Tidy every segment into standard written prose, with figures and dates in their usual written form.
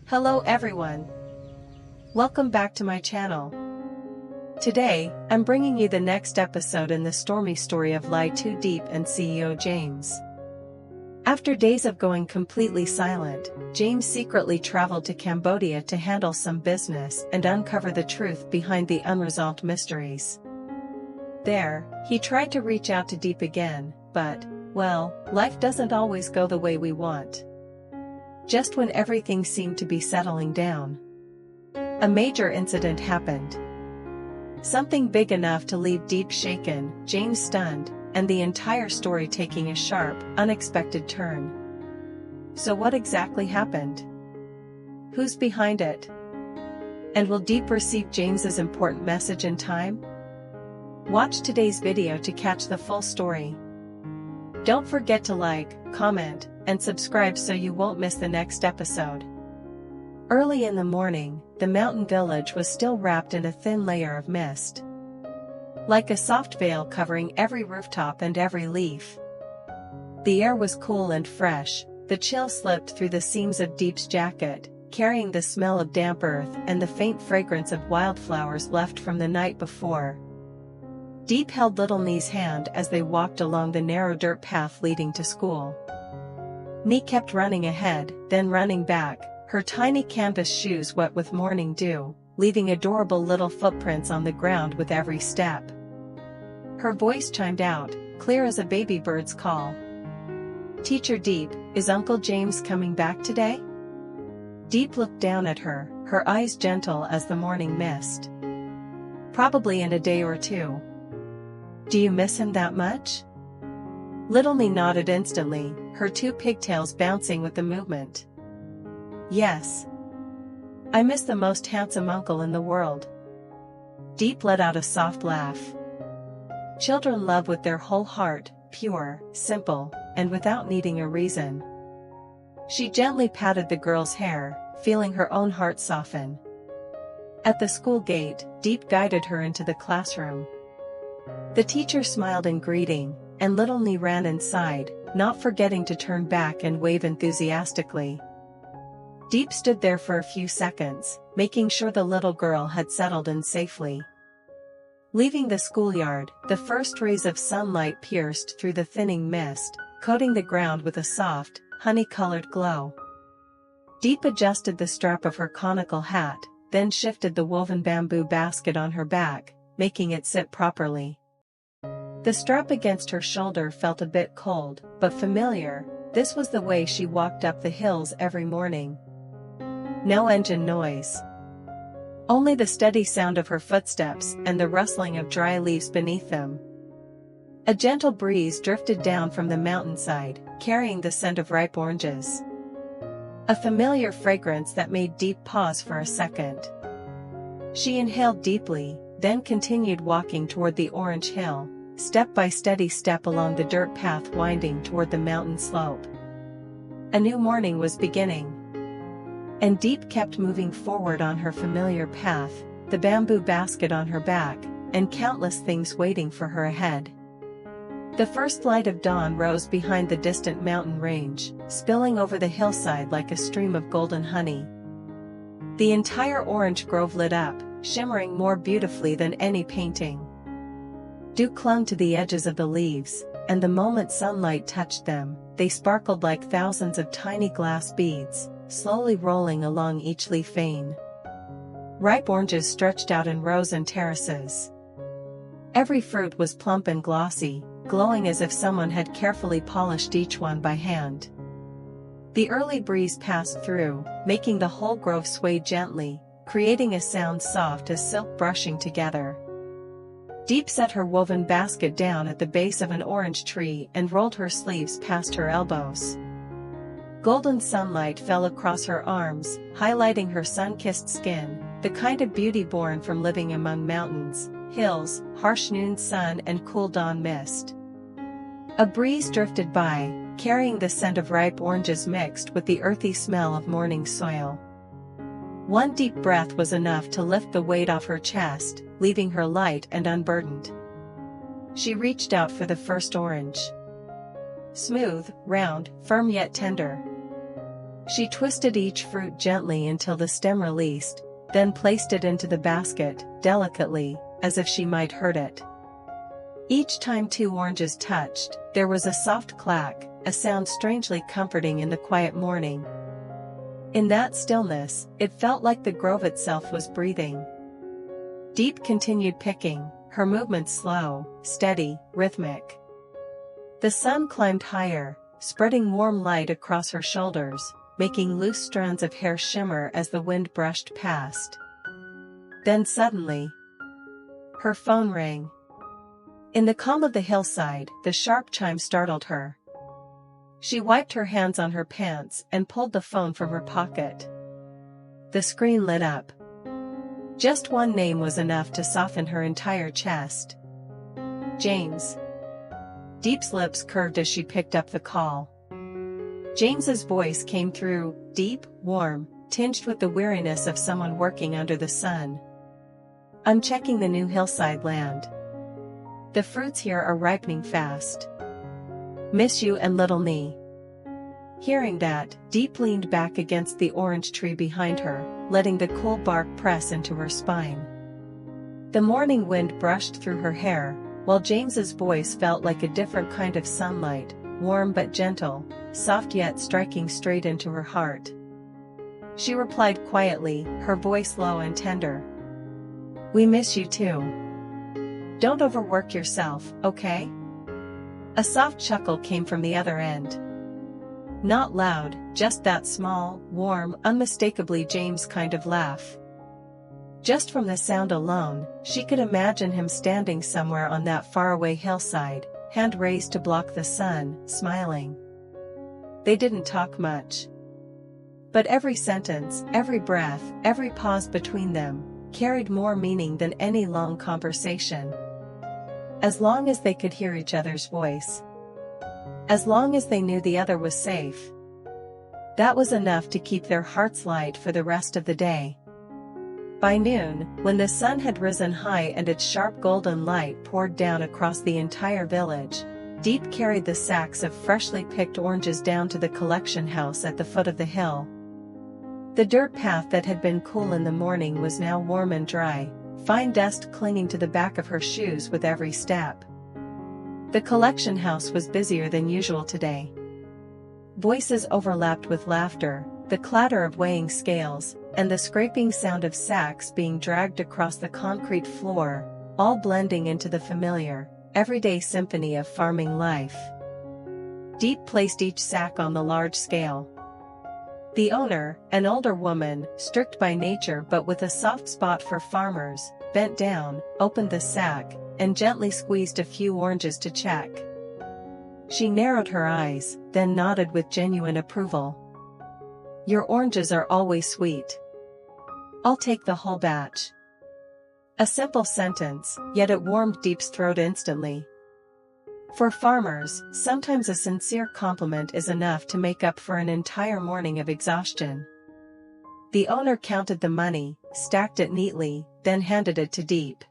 Hello everyone. Welcome back to my channel. Today, I'm bringing you the next episode in the stormy story of LyTuDiep and CEO James. After days of going completely silent, James secretly traveled to Cambodia to handle some business and uncover the truth behind the unresolved mysteries. There, he tried to reach out to Diep again, but, well, life doesn't always go the way we want. Just when everything seemed to be settling down, a major incident happened. Something big enough to leave Diep shaken, James stunned, and the entire story taking a sharp, unexpected turn. So what exactly happened? Who's behind it? And will Diep receive James's important message in time? Watch today's video to catch the full story. Don't forget to like, comment, and subscribe so you won't miss the next episode. Early in the morning, the mountain village was still wrapped in a thin layer of mist, like a soft veil covering every rooftop and every leaf. The air was cool and fresh, the chill slipped through the seams of Diep's jacket, carrying the smell of damp earth and the faint fragrance of wildflowers left from the night before. Diep held little Nhi's hand as they walked along the narrow dirt path leading to school. Nhi kept running ahead, then running back, her tiny canvas shoes wet with morning dew, leaving adorable little footprints on the ground with every step. Her voice chimed out, clear as a baby bird's call. "Teacher Diep, is Uncle James coming back today?" Diep looked down at her, her eyes gentle as the morning mist. "Probably in a day or two. Do you miss him that much?" Little Nhi nodded instantly, her two pigtails bouncing with the movement. "Yes. I miss the most handsome uncle in the world." Diep let out a soft laugh. Children love with their whole heart, pure, simple, and without needing a reason. She gently patted the girl's hair, feeling her own heart soften. At the school gate, Diep guided her into the classroom. The teacher smiled in greeting, and little Nhi ran inside, not forgetting to turn back and wave enthusiastically. Diep stood there for a few seconds, making sure the little girl had settled in safely. Leaving the schoolyard, the first rays of sunlight pierced through the thinning mist, coating the ground with a soft, honey-colored glow. Diep adjusted the strap of her conical hat, then shifted the woven bamboo basket on her back, making it sit properly. The strap against her shoulder felt a bit cold, but familiar. This was the way she walked up the hills every morning. No engine noise. Only the steady sound of her footsteps and the rustling of dry leaves beneath them. A gentle breeze drifted down from the mountainside, carrying the scent of ripe oranges. A familiar fragrance that made Diep pause for a second. She inhaled deeply, then continued walking toward the orange hill, step by steady step along the dirt path winding toward the mountain slope. A new morning was beginning. And Diep kept moving forward on her familiar path, the bamboo basket on her back, and countless things waiting for her ahead. The first light of dawn rose behind the distant mountain range, spilling over the hillside like a stream of golden honey. The entire orange grove lit up, shimmering more beautifully than any painting. Dew clung to the edges of the leaves, and the moment sunlight touched them, they sparkled like thousands of tiny glass beads, slowly rolling along each leaf vein. Ripe oranges stretched out in rows and terraces. Every fruit was plump and glossy, glowing as if someone had carefully polished each one by hand. The early breeze passed through, making the whole grove sway gently, creating a sound soft as silk brushing together. Diep set her woven basket down at the base of an orange tree and rolled her sleeves past her elbows. Golden sunlight fell across her arms, highlighting her sun-kissed skin, the kind of beauty born from living among mountains, hills, harsh noon sun and cool dawn mist. A breeze drifted by, carrying the scent of ripe oranges mixed with the earthy smell of morning soil. One deep breath was enough to lift the weight off her chest, leaving her light and unburdened. She reached out for the first orange. Smooth, round, firm yet tender. She twisted each fruit gently until the stem released, then placed it into the basket, delicately, as if she might hurt it. Each time 2 oranges touched, there was a soft clack, a sound strangely comforting in the quiet morning. In that stillness, it felt like the grove itself was breathing. Diep continued picking, her movements slow, steady, rhythmic. The sun climbed higher, spreading warm light across her shoulders, making loose strands of hair shimmer as the wind brushed past. Then suddenly, her phone rang. In the calm of the hillside, the sharp chime startled her. She wiped her hands on her pants and pulled the phone from her pocket. The screen lit up. Just one name was enough to soften her entire chest. James. Diep's lips curved as she picked up the call. James's voice came through, deep, warm, tinged with the weariness of someone working under the sun. "I'm checking the new hillside land. The fruits here are ripening fast. Miss you and little Nhi." Hearing that, Diep leaned back against the orange tree behind her, letting the cool bark press into her spine. The morning wind brushed through her hair, while James's voice felt like a different kind of sunlight, warm but gentle, soft yet striking straight into her heart. She replied quietly, her voice low and tender. "We miss you too. Don't overwork yourself, okay?" A soft chuckle came from the other end. Not loud, just that small, warm, unmistakably James kind of laugh. Just from the sound alone, she could imagine him standing somewhere on that faraway hillside, hand raised to block the sun, smiling. They didn't talk much. But every sentence, every breath, every pause between them, carried more meaning than any long conversation. As long as they could hear each other's voice. As long as they knew the other was safe. That was enough to keep their hearts light for the rest of the day. By noon, when the sun had risen high and its sharp golden light poured down across the entire village, Diep carried the sacks of freshly picked oranges down to the collection house at the foot of the hill. The dirt path that had been cool in the morning was now warm and dry, fine dust clinging to the back of her shoes with every step. The collection house was busier than usual today. Voices overlapped with laughter, the clatter of weighing scales, and the scraping sound of sacks being dragged across the concrete floor, all blending into the familiar, everyday symphony of farming life. Diep placed each sack on the large scale. The owner, an older woman, strict by nature but with a soft spot for farmers, bent down, opened the sack, and gently squeezed a few oranges to check. She narrowed her eyes, then nodded with genuine approval. "Your oranges are always sweet. I'll take the whole batch." A simple sentence, yet it warmed Diep's throat instantly. For farmers, sometimes a sincere compliment is enough to make up for an entire morning of exhaustion. The owner counted the money, stacked it neatly, then handed it to Diep.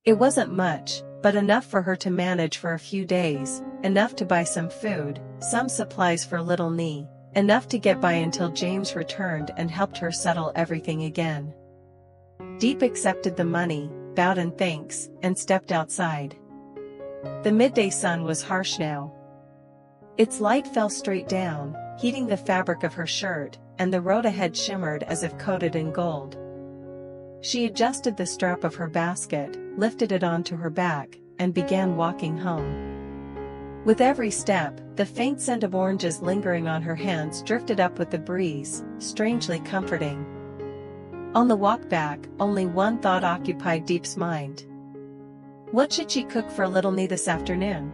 It wasn't much, but enough for her to manage for a few days, enough to buy some food, some supplies for little Nhi, enough to get by until James returned and helped her settle everything again. Diep accepted the money, bowed in thanks, and stepped outside. The midday sun was harsh now. Its light fell straight down, heating the fabric of her shirt, and the road ahead shimmered as if coated in gold. She adjusted the strap of her basket, lifted it onto her back, and began walking home. With every step, the faint scent of oranges lingering on her hands drifted up with the breeze, strangely comforting. On the walk back, only one thought occupied Diep's mind. What should she cook for little Nhi this afternoon?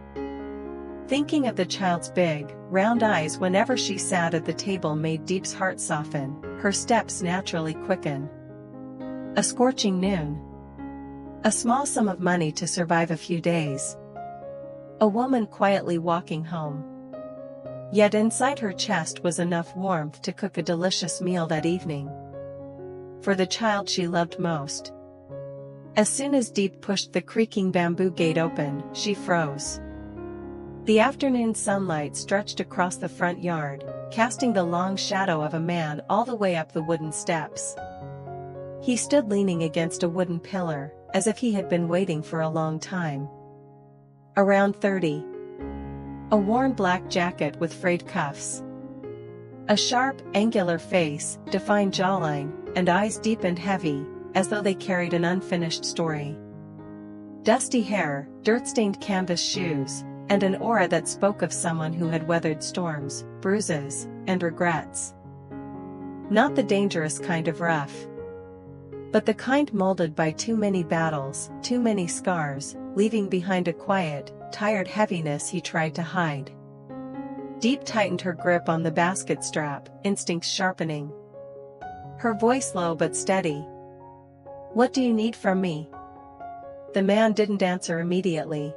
Thinking of the child's big, round eyes whenever she sat at the table made Diep's heart soften, her steps naturally quicken. A scorching noon. A small sum of money to survive a few days. A woman quietly walking home. Yet inside her chest was enough warmth to cook a delicious meal that evening. For the child she loved most. As soon as Diep pushed the creaking bamboo gate open, she froze. The afternoon sunlight stretched across the front yard, casting the long shadow of a man all the way up the wooden steps. He stood leaning against a wooden pillar, as if he had been waiting for a long time. Around 30. A worn black jacket with frayed cuffs. A sharp, angular face, defined jawline, and eyes deep and heavy, as though they carried an unfinished story. Dusty hair, dirt-stained canvas shoes, and an aura that spoke of someone who had weathered storms, bruises, and regrets. Not the dangerous kind of rough, but the kind molded by too many battles, too many scars, leaving behind a quiet, tired heaviness he tried to hide. Diep tightened her grip on the basket strap, instincts sharpening. Her voice low but steady. "What do you need from me?" The man didn't answer immediately.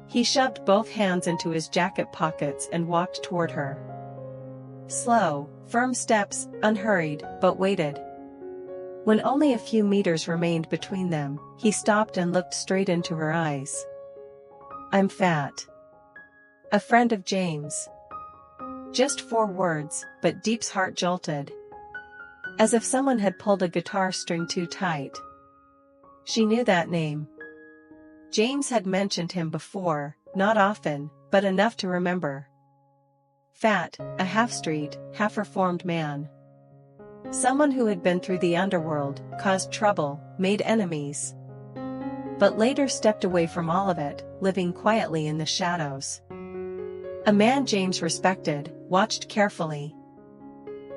He shoved both hands into his jacket pockets and walked toward her. Slow, firm steps, unhurried, but waited. When only a few meters remained between them, he stopped and looked straight into her eyes. "I'm Fat. A friend of James." Just 4 words, but Diep's heart jolted. As if someone had pulled a guitar string too tight. She knew that name. James had mentioned him before, not often, but enough to remember. Fat, a half-street, half-reformed man. Someone who had been through the underworld, caused trouble, made enemies. But later stepped away from all of it, living quietly in the shadows. A man James respected, watched carefully.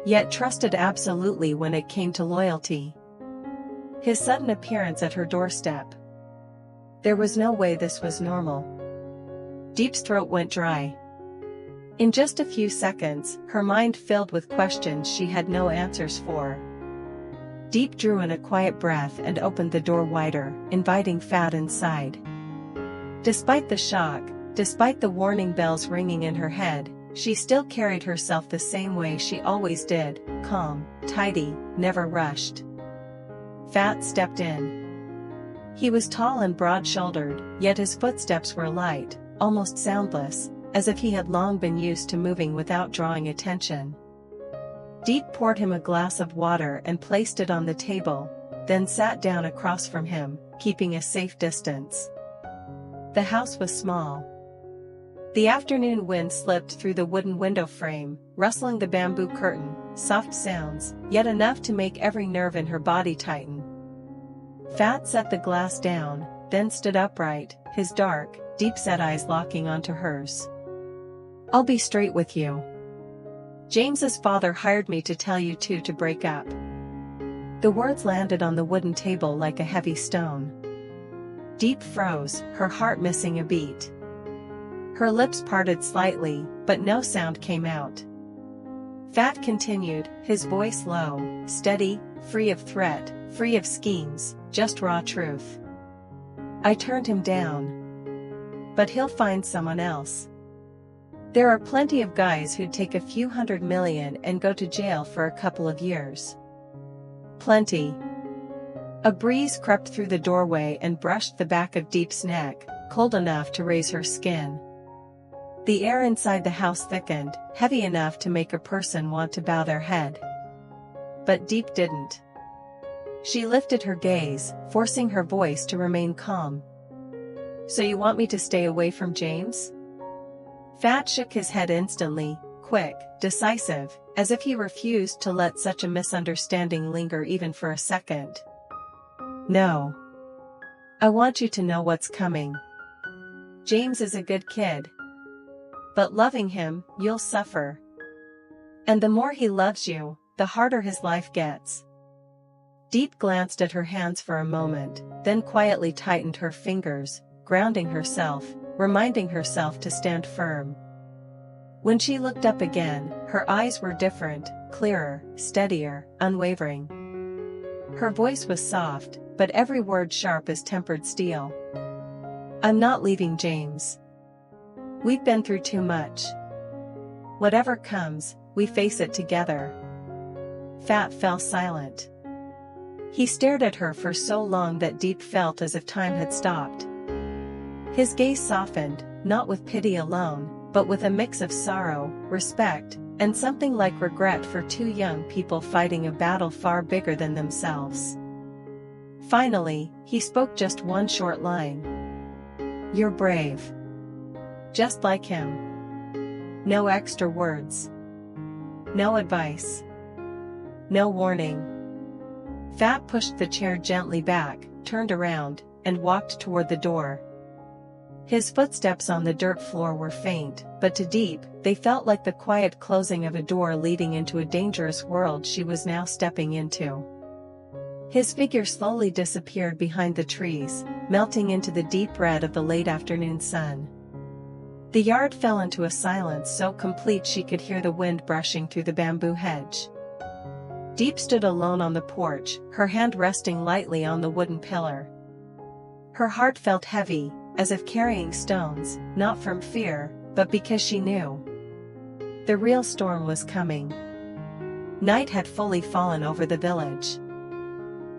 Yet trusted absolutely when it came to loyalty. His sudden appearance at her doorstep. There was no way this was normal. Diep's throat went dry. In just a few seconds, her mind filled with questions she had no answers for. Diep drew in a quiet breath and opened the door wider, inviting Fat inside. Despite the shock, despite the warning bells ringing in her head, she still carried herself the same way she always did, calm, tidy, never rushed. Fat stepped in. He was tall and broad-shouldered, yet his footsteps were light, almost soundless, as if he had long been used to moving without drawing attention. Diep poured him a glass of water and placed it on the table, then sat down across from him, keeping a safe distance. The house was small. The afternoon wind slipped through the wooden window frame, rustling the bamboo curtain, soft sounds, yet enough to make every nerve in her body tighten. Fat set the glass down, then stood upright, his dark, deep-set eyes locking onto hers. "I'll be straight with you. James's father hired me to tell you two to break up." The words landed on the wooden table like a heavy stone. Diep froze, her heart missing a beat. Her lips parted slightly, but no sound came out. Fat continued, his voice low, steady, free of threat, free of schemes, just raw truth. "I turned him down. But he'll find someone else. There are plenty of guys who'd take a few $100 million and go to jail for a couple of years. Plenty." A breeze crept through the doorway and brushed the back of Diep's neck, cold enough to raise her skin. The air inside the house thickened, heavy enough to make a person want to bow their head. But Diep didn't. She lifted her gaze, forcing her voice to remain calm. "So you want me to stay away from James?" Fat shook his head instantly, quick, decisive, as if he refused to let such a misunderstanding linger even for a second. "No. I want you to know what's coming. James is a good kid. But loving him, you'll suffer. And the more he loves you, the harder his life gets." Diep glanced at her hands for a moment, then quietly tightened her fingers, grounding herself, reminding herself to stand firm. When she looked up again, her eyes were different, clearer, steadier, unwavering. Her voice was soft, but every word sharp as tempered steel. "I'm not leaving James. We've been through too much. Whatever comes, we face it together." Fat fell silent. He stared at her for so long that Diep felt as if time had stopped. His gaze softened, not with pity alone, but with a mix of sorrow, respect, and something like regret for two young people fighting a battle far bigger than themselves. Finally, he spoke just one short line. "You're brave. Just like him." No extra words. No advice. No warning. Fat pushed the chair gently back, turned around, and walked toward the door. His footsteps on the dirt floor were faint, but to Diep, they felt like the quiet closing of a door leading into a dangerous world she was now stepping into. His figure slowly disappeared behind the trees, melting into the deep red of the late afternoon sun. The yard fell into a silence so complete she could hear the wind brushing through the bamboo hedge. Diep stood alone on the porch, her hand resting lightly on the wooden pillar. Her heart felt heavy, as if carrying stones, not from fear, but because she knew the real storm was coming. Night had fully fallen over the village.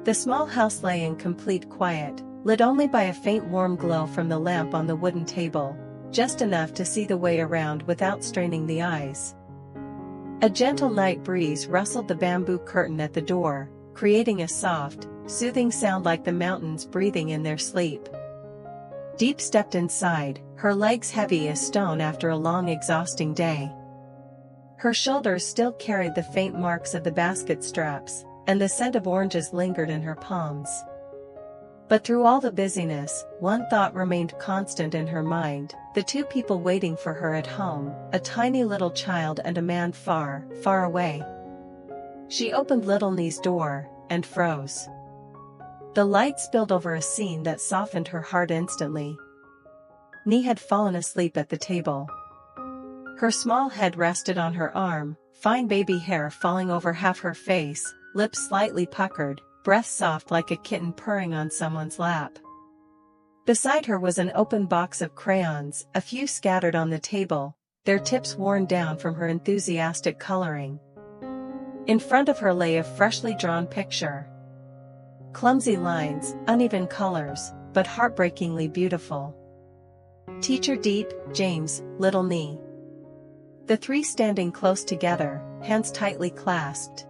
The small house lay in complete quiet, lit only by a faint warm glow from the lamp on the wooden table, just enough to see the way around without straining the eyes. A gentle night breeze rustled the bamboo curtain at the door, creating a soft, soothing sound like the mountains breathing in their sleep. Diep stepped inside, her legs heavy as stone after a long exhausting day. Her shoulders still carried the faint marks of the basket straps, and the scent of oranges lingered in her palms. But through all the busyness, one thought remained constant in her mind, the two people waiting for her at home, a tiny little child and a man far, far away. She opened little Nhi's door, and froze. The light spilled over a scene that softened her heart instantly. Nhi had fallen asleep at the table. Her small head rested on her arm, fine baby hair falling over half her face, lips slightly puckered, breath soft like a kitten purring on someone's lap. Beside her was an open box of crayons, a few scattered on the table, their tips worn down from her enthusiastic coloring. In front of her lay a freshly drawn picture. Clumsy lines, uneven colors, but heartbreakingly beautiful. Teacher Diep, James, little Nhi. The three standing close together, hands tightly clasped.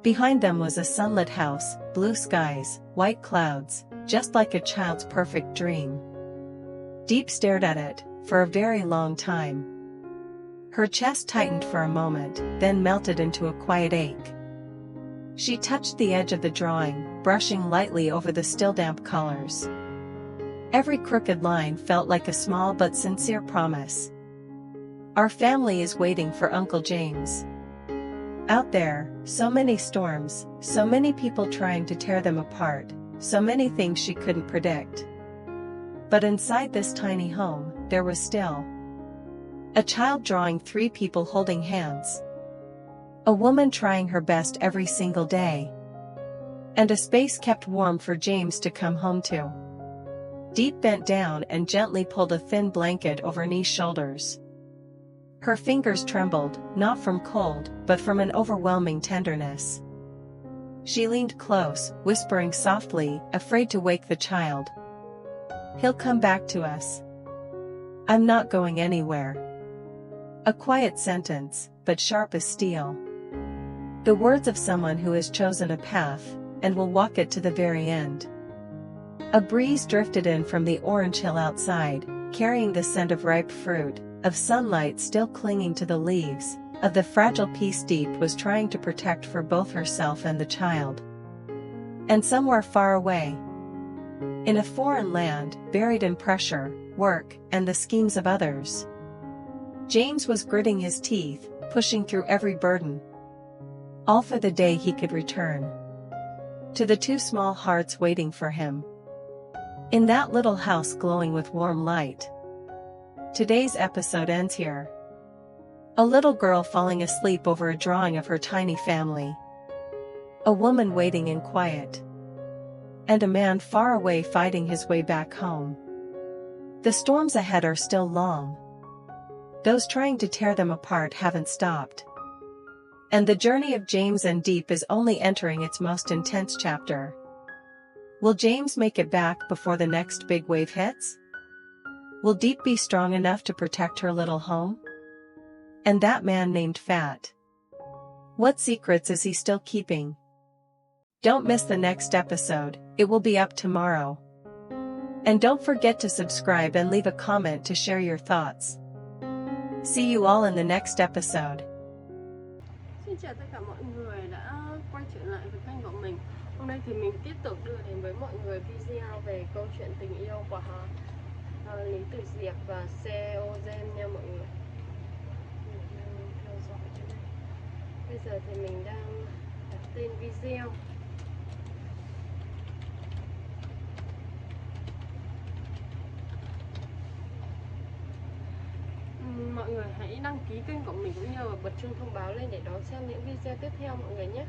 Behind them was a sunlit house, blue skies, white clouds, just like a child's perfect dream. Diep stared at it, for a very long time. Her chest tightened for a moment, then melted into a quiet ache. She touched the edge of the drawing, brushing lightly over the still damp colors. Every crooked line felt like a small but sincere promise. Our family is waiting for Uncle James. Out there, so many storms, so many people trying to tear them apart, so many things she couldn't predict. But inside this tiny home, there was still a child drawing three people holding hands. A woman trying her best every single day. And a space kept warm for James to come home to. Diep bent down and gently pulled a thin blanket over Nhi's shoulders. Her fingers trembled, not from cold, but from an overwhelming tenderness. She leaned close, whispering softly, afraid to wake the child. "He'll come back to us. I'm not going anywhere." A quiet sentence, but sharp as steel. The words of someone who has chosen a path, and will walk it to the very end. A breeze drifted in from the orange hill outside, carrying the scent of ripe fruit, of sunlight still clinging to the leaves, of the fragile peace Diep was trying to protect for both herself and the child. And somewhere far away, in a foreign land, buried in pressure, work, and the schemes of others, James was gritting his teeth, pushing through every burden. All for the day he could return to the two small hearts waiting for him. In that little house glowing with warm light. Today's episode ends here. A little girl falling asleep over a drawing of her tiny family. A woman waiting in quiet. And a man far away fighting his way back home. The storms ahead are still long. Those trying to tear them apart haven't stopped. And the journey of James and Diep is only entering its most intense chapter. Will James make it back before the next big wave hits? Will Diep be strong enough to protect her little home? And that man named Fat. What secrets is he still keeping? Don't miss the next episode, it will be up tomorrow. And don't forget to subscribe and leave a comment to share your thoughts. See you all in the next episode. Xin chào tất cả mọi người đã quay trở lại với kênh của mình. Hôm nay thì mình tiếp tục đưa đến với mọi người video về câu chuyện tình yêu của Nhi Diep và Singlemother nha mọi người. Theo dõi cho đây. Bây giờ thì mình đang đặt tên video. Mọi người hãy đăng ký kênh của mình cũng như là bật chuông thông báo lên để đón xem những video tiếp theo mọi người nhé.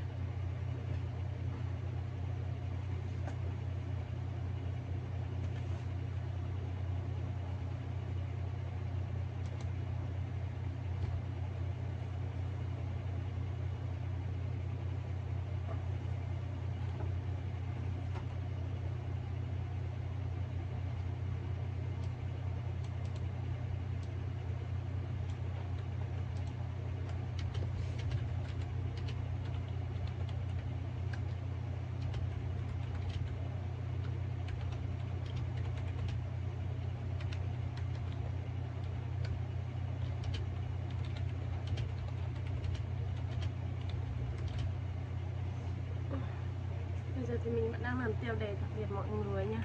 Bây giờ thì mình vẫn đang làm tiêu đề đặc biệt mọi người nha.